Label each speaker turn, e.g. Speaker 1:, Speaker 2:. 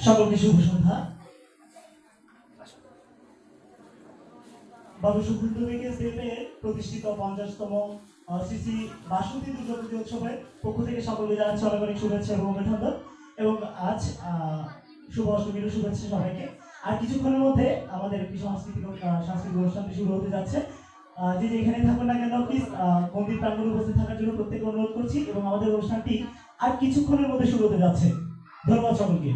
Speaker 1: সকলকে শুভ সন্ধ্যা। বাবু সুব্রত থেকে স্টেপের প্রতিষ্ঠিত 50তম শ্রী শ্রী বাসন্তী দুর্গাপূজা উৎসবের পক্ষ থেকে সকলকে জানাচ্ছি অনেক অনেক শুভেচ্ছা এবং অভিনন্দন। এবং আজ শুভ অষ্টমীর শুভেচ্ছা সবাইকে। আর কিছুক্ষণের মধ্যে আমাদের একটি সাংস্কৃতিক অনুষ্ঠানটি শুরু হতে যাচ্ছে। যে যেখানে থাকুন না কেন প্লিজ মন্দির প্রাঙ্গণে উপস্থিত থাকার জন্য প্রত্যেককে অনুরোধ করছি এবং আমাদের অনুষ্ঠানটি আর কিছুক্ষণের মধ্যে শুরু হতে যাচ্ছে। ধন্যবাদ সকলকে।